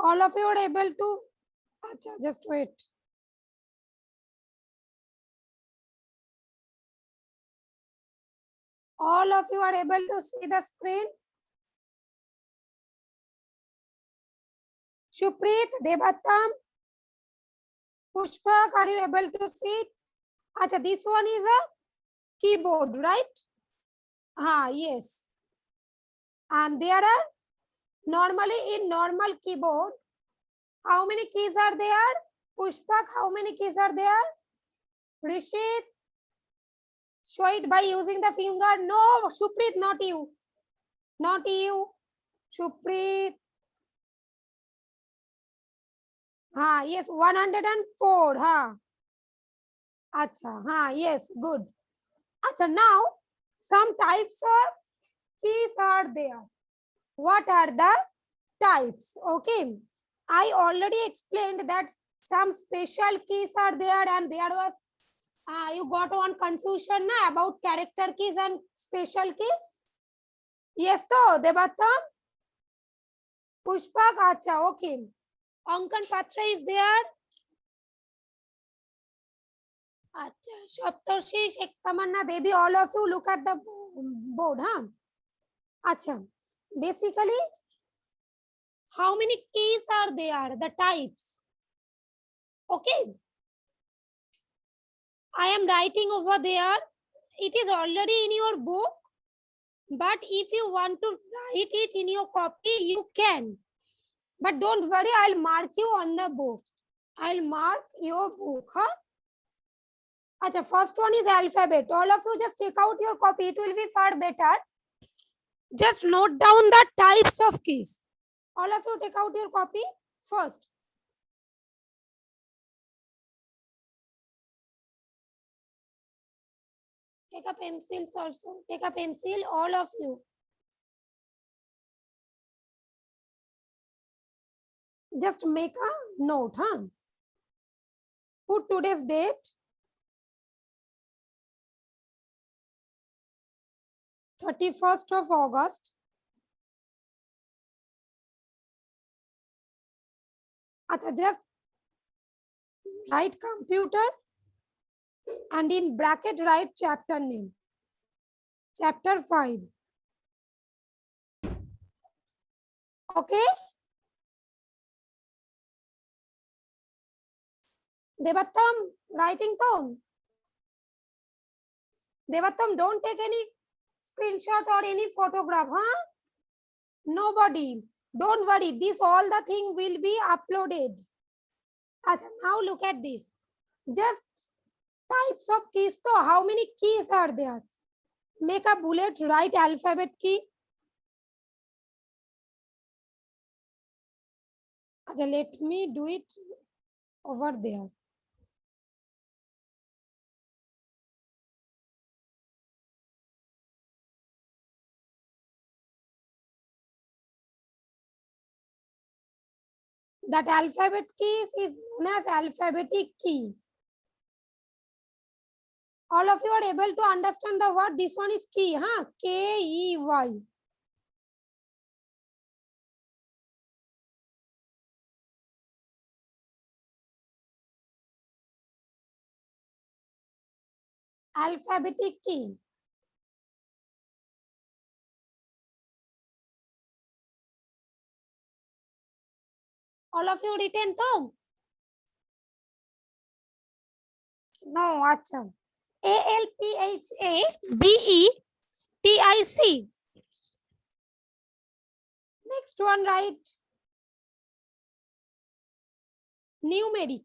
All of you are able to, acha, just wait. All of you are able to see the screen? Shuprit, Debatam, Pushpak, are you able to see it? Acha, this one is a keyboard, right? Yes. And there are, normally in normal keyboard, how many keys are there? Pushpak, how many keys are there? Rishit, show it by using the finger. No, Shuprit, not you. Not you. Shuprit. Yes, 104. Acha, yes, good. Acha, now some types of keys are there. What are the types? Okay, I already explained that some special keys are there, and there was you got one confusion na, about character keys and special keys. Yes, to Debatam, Pushpak, acha, okay. Ankan Patra is there. Acha, Shaptarshi, Sheikh Tamanna Devi, all of you look at the board, Acha, basically, how many keys are there? The types. Okay. I am writing over there. It is already in your book. But if you want to write it in your copy, you can. But don't worry, I'll mark you on the book. I'll mark your book. Acha, first one is alphabet. All of you just take out your copy. It will be far better. Just note down the types of keys. All of you take out your copy first. Take a pencil also. Take a pencil, all of you. Just make a note, Put today's date. 31st of August. Just write computer and in bracket write chapter name. Chapter 5. Okay? Debatam, writing tone. Debatam, don't take any screenshot or any photograph, Nobody. Don't worry, this all the thing will be uploaded. Achha, now look at this. Just types of keys. So how many keys are there? Make a bullet, write alphabet key. Achha, let me do it over there. That alphabet key is known as alphabetic key. All of you are able to understand the word. This one is key, K-E-Y. Alphabetic key. All of you written though? No, acha. ALPHABETIC. Next one, write numeric.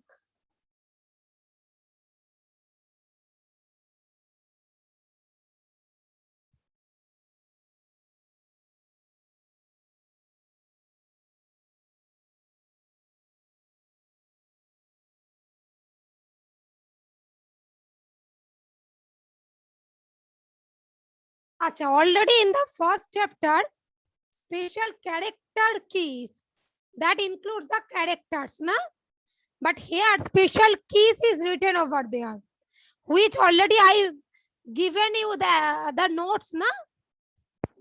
Acha, already in the first chapter, special character keys. That includes the characters, na? But here special keys is written over there, which already I given you the notes, na?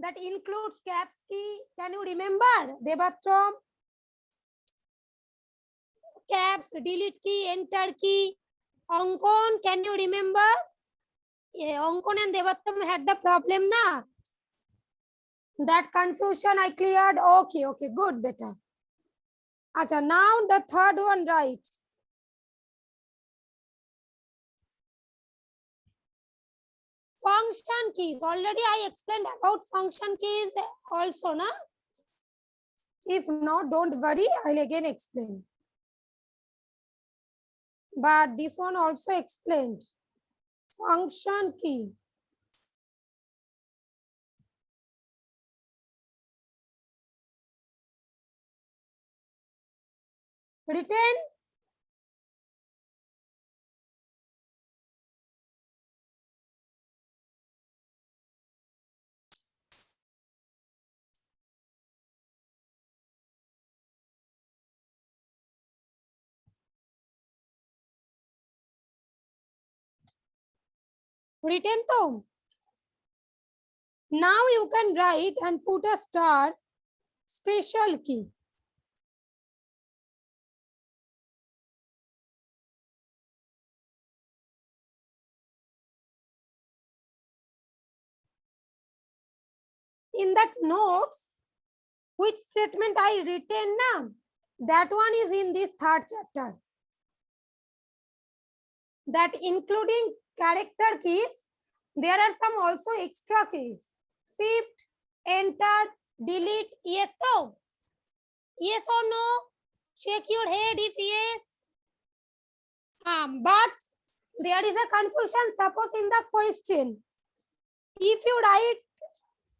That includes caps key. Can you remember, Debatram? caps, delete key, enter key. Ankon, can you remember? Yeah, Ankon and Devattam had the problem, na? That confusion I cleared. Okay, good, better. Acha, now the third one, right? Function keys. Already I explained about function keys also, na? If not, don't worry, I'll again explain. But this one also explained. Function key. Written? Written to. Now you can write and put a star special key. In that notes, which statement I written now? That one is in this third chapter. That including character keys, there are some also extra keys. Shift, enter, delete, yes no? Yes or no? Shake your head if yes. But there is a confusion. Suppose in the question, if you write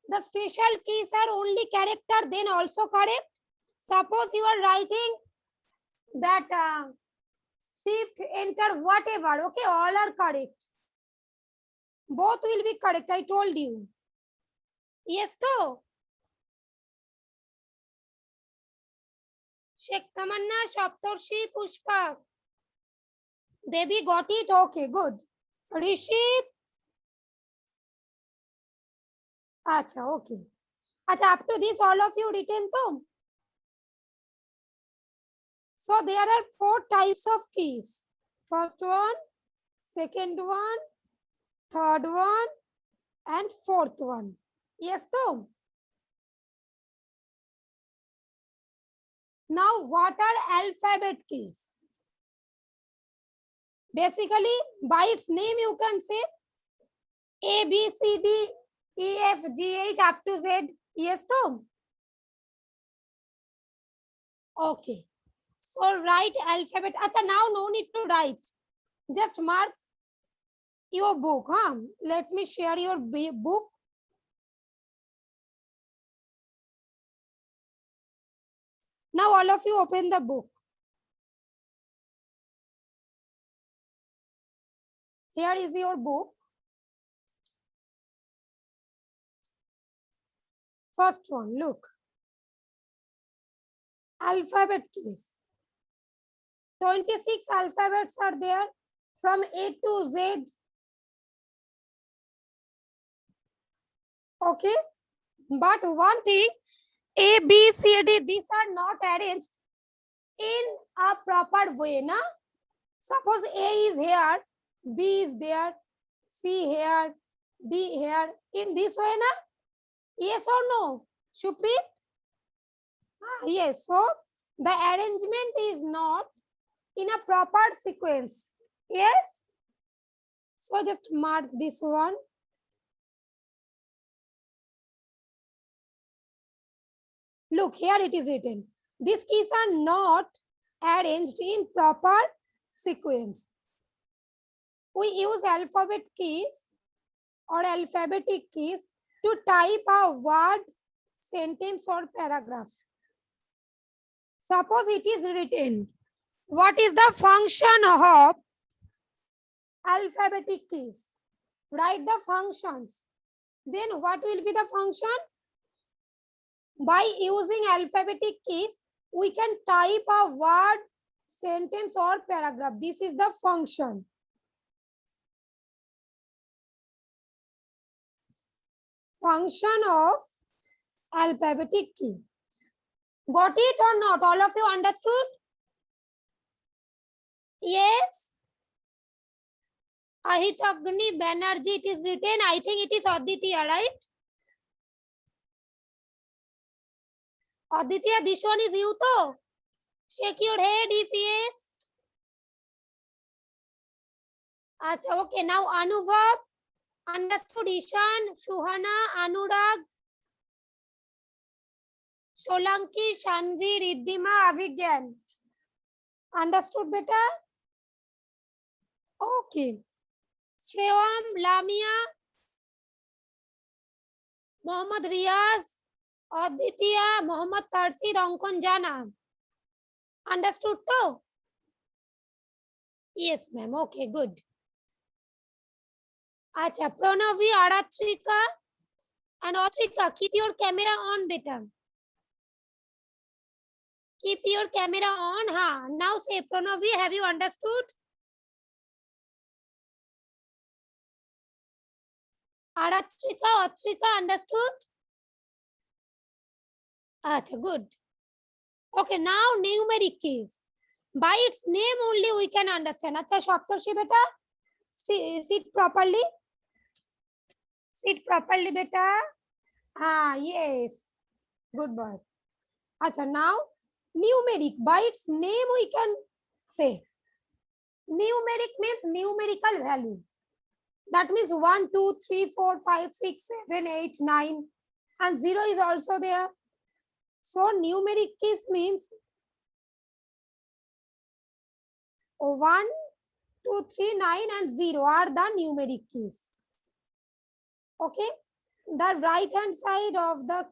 the special keys are only character, then also correct. Suppose you are writing that shift, enter, whatever, okay, all are correct. Both will be correct, I told you. Yes, to. Sheikh Tamanna, Shaptorshi, Pushpak. Devi got it, okay, good. Rishit. Acha, okay. Acha, up to this, all of you written to. So there are 4 types of keys. First one, second one, third one, and fourth one. Yes, to. Now, what are alphabet keys? Basically, by its name, you can say A, B, C, D, E, F, G, H, up to Z. Yes, to. Okay. So, write alphabet. Acha, now no need to write. Just mark your book. Huh? Let me share your book. Now, all of you open the book. Here is your book. First one, look. Alphabet keys. 26 alphabets are there from A to Z. Okay. But one thing, A, B, C, D, these are not arranged in a proper way. Na? Suppose A is here, B is there, C here, D here. In this way, na? Yes or no? Shuprit? Yes. So the arrangement is not in a proper sequence. Yes. So just mark this one. Look, here it is written. These keys are not arranged in proper sequence. We use alphabet keys or alphabetic keys to type a word, sentence, or paragraph. Suppose it is written, what is the function of alphabetic keys? Write the functions. Then what will be the function? By using alphabetic keys, we can type a word, sentence, or paragraph. This is the function. Function of alphabetic key. Got it or not? All of you understood? Yes. Ahitagni Banerjee, it is written. I think it is Aditya, right? Aditya, this one is you too. Shake your head if yes. Acha, okay, now Anubhav. Understood. Ishan, Shuhana, Anurag, Solanki, Shanvi, Riddhima, Avigyan. Understood, beta? Okay. Shreyam, Lamia, Mohammad Riaz, Aditya, Mohammad Tarsi, Ankon Jana. Understood too? Yes, ma'am. Okay, good. Acha, Pranavi, Aratrika, and Atrika, keep your camera on, beta. Keep your camera on. Ha. Now say, Pranavi, have you understood? Aratrika, Atrika, understood? Acha, good. Okay, now numeric keys. By its name only we can understand. Acha, Shaptarshi beta, sit properly. Sit properly, beta. Ah, yes. Good boy. Acha, now numeric. By its name we can say. Numeric means numerical value. That means 1, 2, 3, 4, 5, 6, 7, 8, 9. And 0 is also there. So numeric keys means 1, 2, 3, 9 and 0 are the numeric keys. Okay. The right hand side of the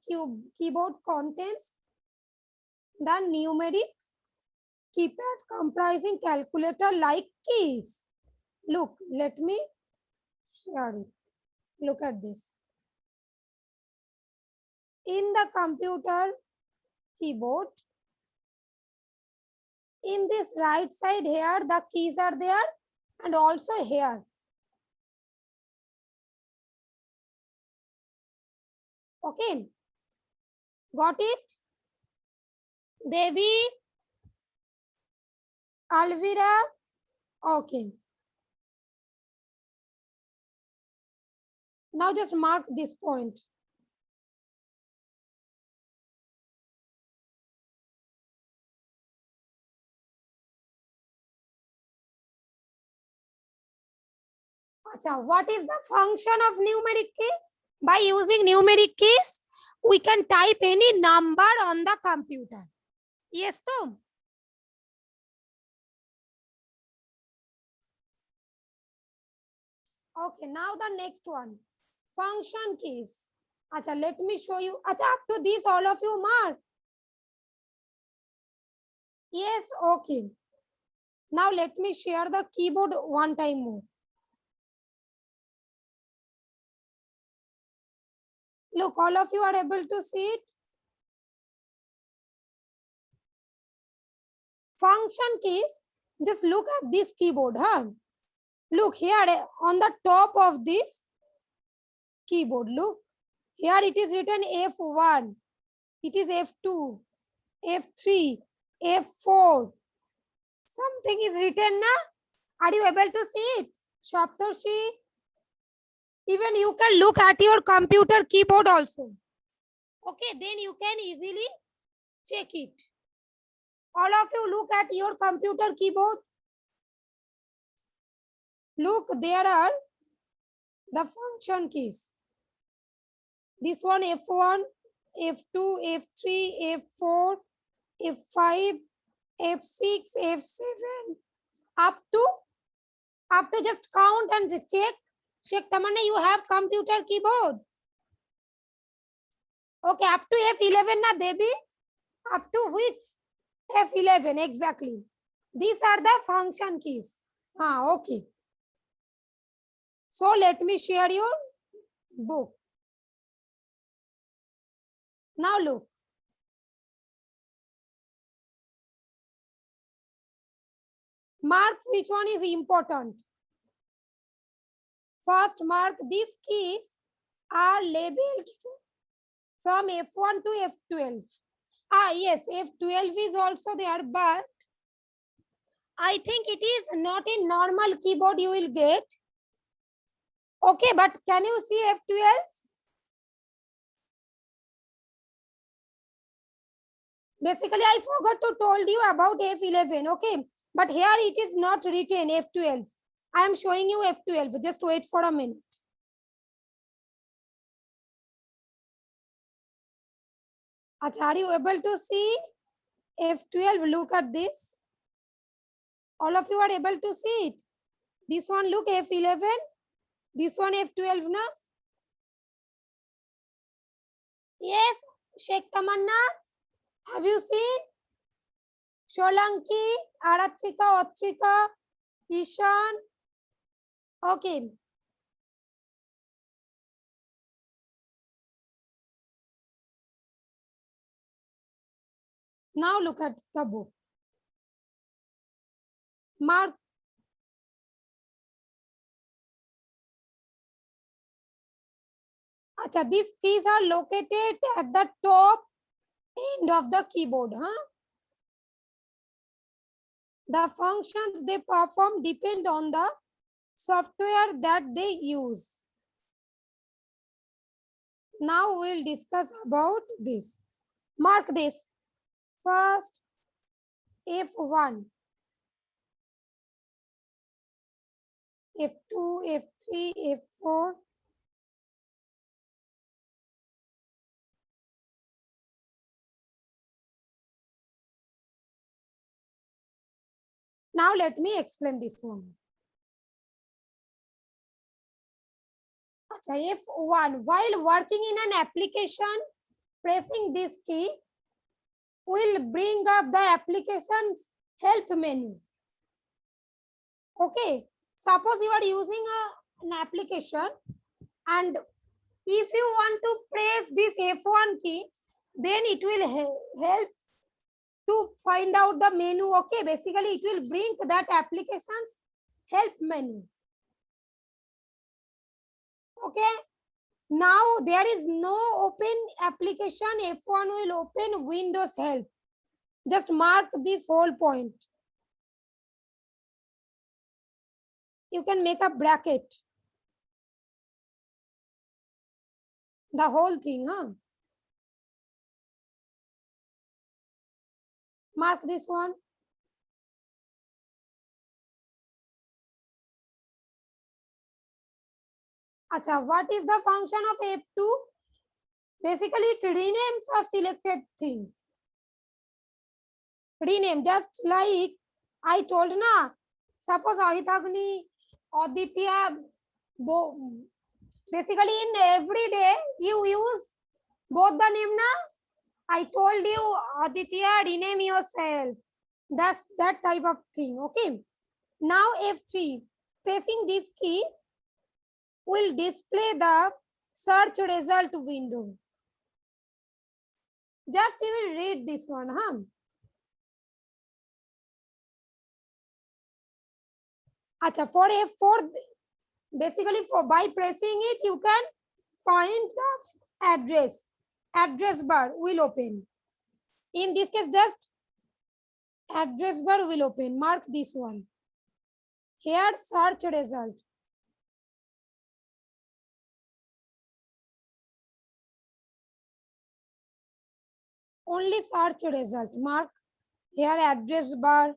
keyboard contains the numeric keypad comprising calculator like keys. Look, let me share it. Look at this. In the computer keyboard, in this right side here, the keys are there and also here. Okay. Got it? Devi, Alvira. Okay. Now just mark this point. Acha, what is the function of numeric keys? By using numeric keys, we can type any number on the computer. Yes, Tom? Okay, now the next one. Function keys. Acha, let me show you. Acha, up to this, all of you mark. Yes, okay. Now let me share the keyboard one time more. Look, all of you are able to see it. Function keys, just look at this keyboard, huh? Look here on the top of this keyboard, look. Here it is written F1, it is F2, F3, F4. Something is written now. Are you able to see it? Shaptarshi? Even you can look at your computer keyboard also. Okay, then you can easily check it. All of you look at your computer keyboard. Look, there are the function keys. This one F1, F2, F3, F4, F5, F6, F7, up to just count and check. Check, Tamanna, you have computer keyboard. Okay, up to F11, na Devi? Up to which? F11, exactly. These are the function keys. Okay. So let me share your book. Now look. Mark which one is important. First, mark these keys are labeled from F1 to F12. Yes, F12 is also there, but I think it is not in normal keyboard you will get. Okay, but can you see F12? Basically, I forgot to told you about F11. Okay, but here it is not written F12. I am showing you F12. Just wait for a minute. Achha, are you able to see F12? Look at this. All of you are able to see it. This one, look, F11. This one, F12, na? Yes, Sheikh Tamanna. Have you seen? Sholanki, Aratrika, Otrika, Ishan. Okay. Now look at the book. Mark. Achha, these keys are located at the top end of the keyboard. Huh? The functions they perform depend on the software that they use. Now we'll discuss about this. Mark this. First, F1, F2, F3, F4. Now let me explain this one. Achha, F1, while working in an application, pressing this key will bring up the application's help menu. Okay, suppose you are using an application and if you want to press this F1 key, then it will help to find out the menu. Okay, basically it will bring that application's help menu. Okay, now there is no open application. F1 will open Windows help. Just mark this whole point. You can make a bracket. The whole thing, huh? Mark this one. Achha, what is the function of F2? Basically, it renames a selected thing. Rename, just like I told na. Suppose Ahitagni, Aditya, basically in every day you use both the name na. I told you, Aditya, rename yourself. That's that type of thing. Okay. Now F3, pressing this key will display the search result window. Just you will read this one, huh? Achha, for F4, basically by pressing it, you can find the address. Address bar will open. In this case, just address bar will open. Mark this one. Here, search result. Only search result. Mark here, address bar.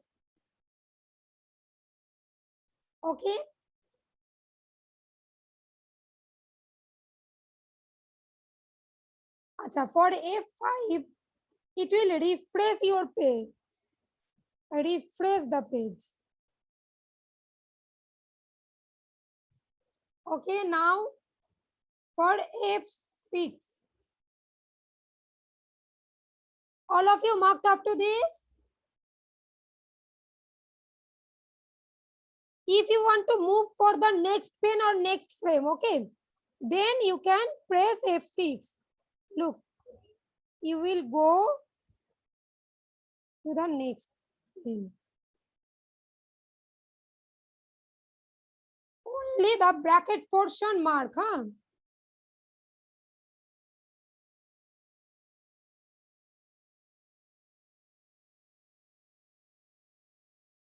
Okay. Achha, for F5, it will refresh your page. Refresh the page. Okay, now for F6. All of you marked up to this? If you want to move for the next pen or next frame, okay, then you can press F6. Look, you will go to the next pen. Only the bracket portion mark, huh?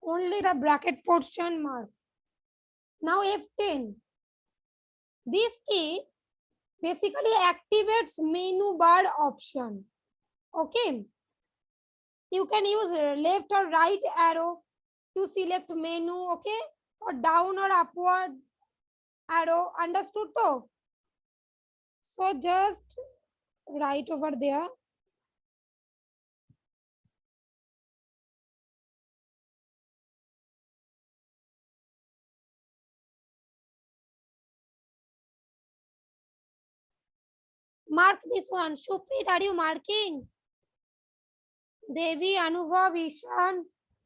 Only the bracket portion mark. Now F10. This key basically activates menu bar option. Okay. You can use left or right arrow to select menu, okay, or down or upward arrow. Understood though? So just write over there. Mark this one. Shuprit, are you marking? Devi, Anubhav, Ishan,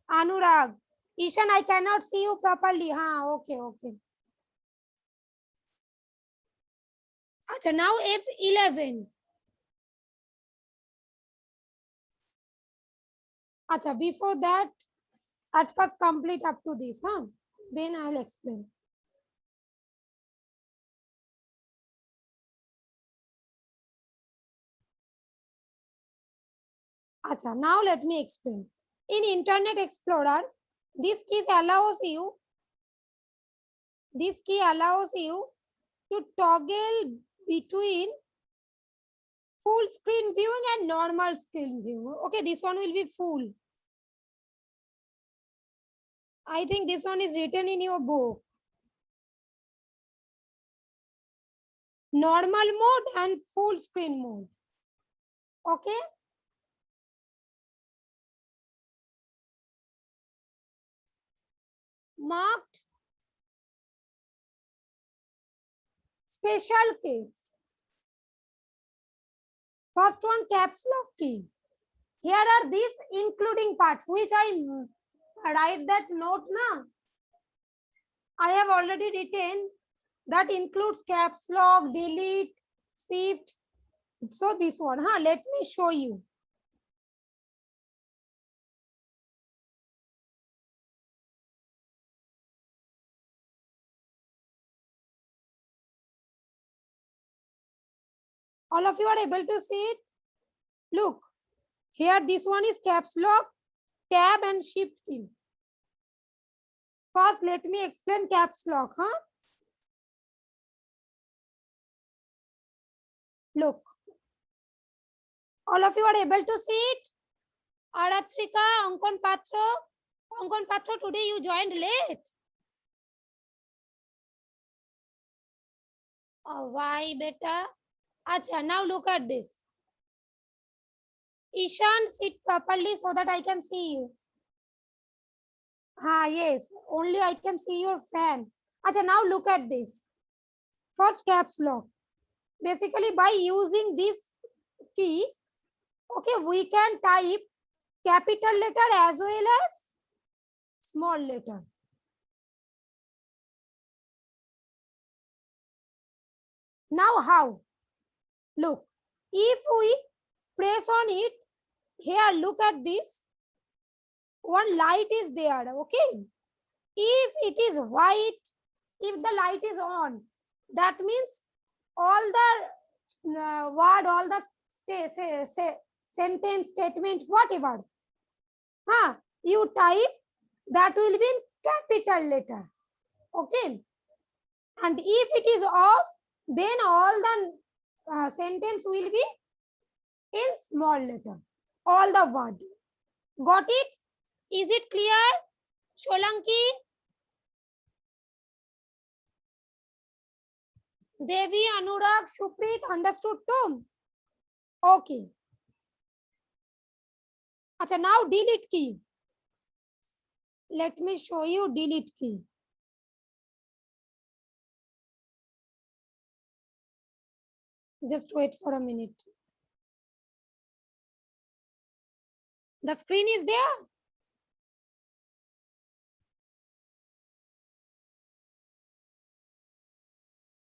Anurag. Ishan, I cannot see you properly. Huh? Okay, okay. Achha, now F11. Achha, before that, at first complete up to this, huh? Then I'll explain. Achha, now let me explain. In Internet Explorer, this key allows you to toggle between full screen viewing and normal screen viewing. Okay, this one will be full. I think this one is written in your book. Normal mode and full screen mode. Okay. Marked special keys. First one, caps lock key. Here are these including parts, which I write that note now. I have already written that includes caps lock, delete, shift. So this one, huh? Let me show you. All of you are able to see it? Look, here this one is caps lock, tab and shift key. First, let me explain caps lock, huh? Look. All of you are able to see it? Aratrika, Ankon Patra, today you joined late. Oh, why, beta? Acha, now look at this. Ishan, sit properly so that I can see you. Ah, yes, only I can see your fan. Acha, now look at this. First, caps lock. Basically, by using this key, okay, we can type capital letter as well as small letter. Now how? Look, if we press on it, here look at this. One light is there, okay? If it is white, if the light is on, that means all the word, all the sentence, statement, whatever, you type, that will be in capital letter, okay? And if it is off, then all the sentence will be in small letter, all the word. Got it? Is it clear, Sholanki? Devi, Anurag, Shuprit, understood too? Okay. Acha, now delete key. Let me show you delete key. Just wait for a minute. The screen is there.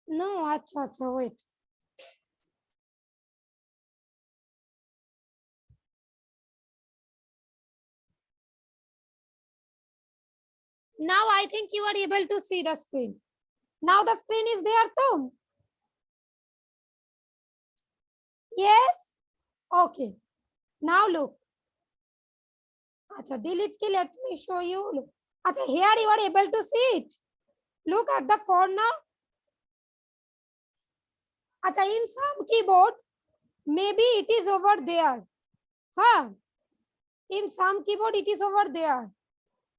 No, acha, wait. Now I think you are able to see the screen. Now the screen is there too. Yes? Okay. Now look. Acha, delete key, let me show you. Look. Acha, here you are able to see it. Look at the corner. Acha, in some keyboard, maybe it is over there. Huh? In some keyboard, it is over there.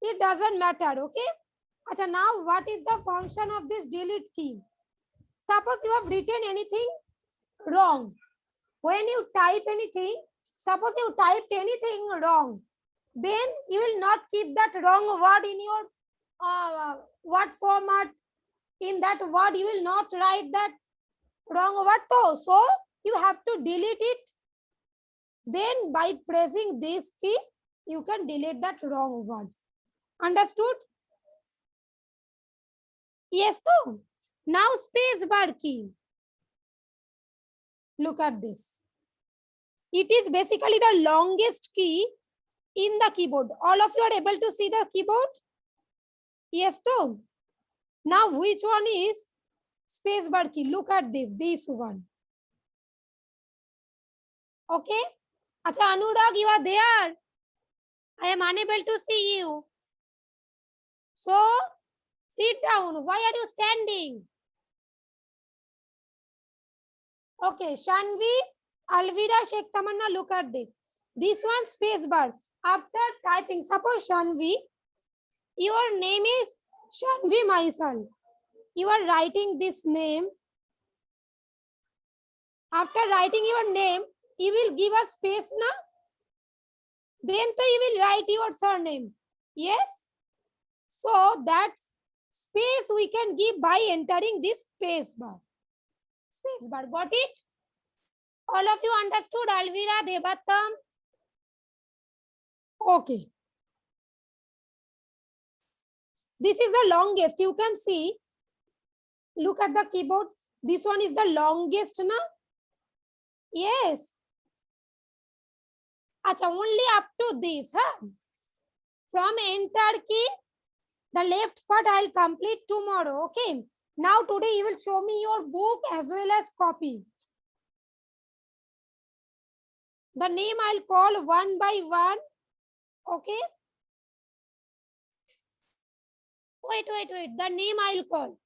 It doesn't matter, okay? Acha, now what is the function of this delete key? Suppose you have written anything wrong. When you type anything, suppose you typed anything wrong, then you will not keep that wrong word in your word format. In that word, you will not write that wrong word though. So you have to delete it. Then by pressing this key, you can delete that wrong word. Understood? Yes, though. Now space bar key. Look at this. It is basically the longest key in the keyboard. All of you are able to see the keyboard? Yes, though. Now which one is space bar key? Look at this one. Okay. Acha, Anurag, you are there. I am unable to see you. So sit down. Why are you standing? Okay, Shanvi, Alvira, Sheikh Tamanna, look at this. This one space bar. After typing, suppose Shanvi, your name is Shanvi Maisal. You are writing this name. After writing your name, you will give a space now. Then you will write your surname. Yes. So that space we can give by entering this space bar. Space bar. Got it? All of you understood, Alvira, Debatam? Okay. This is the longest. You can see. Look at the keyboard. This one is the longest, na? Yes. Acha, only up to this, huh? From enter key, the left part I'll complete tomorrow, okay? Now today you will show me your book as well as copy. The name I'll call one by one, okay? Wait. The name I'll call.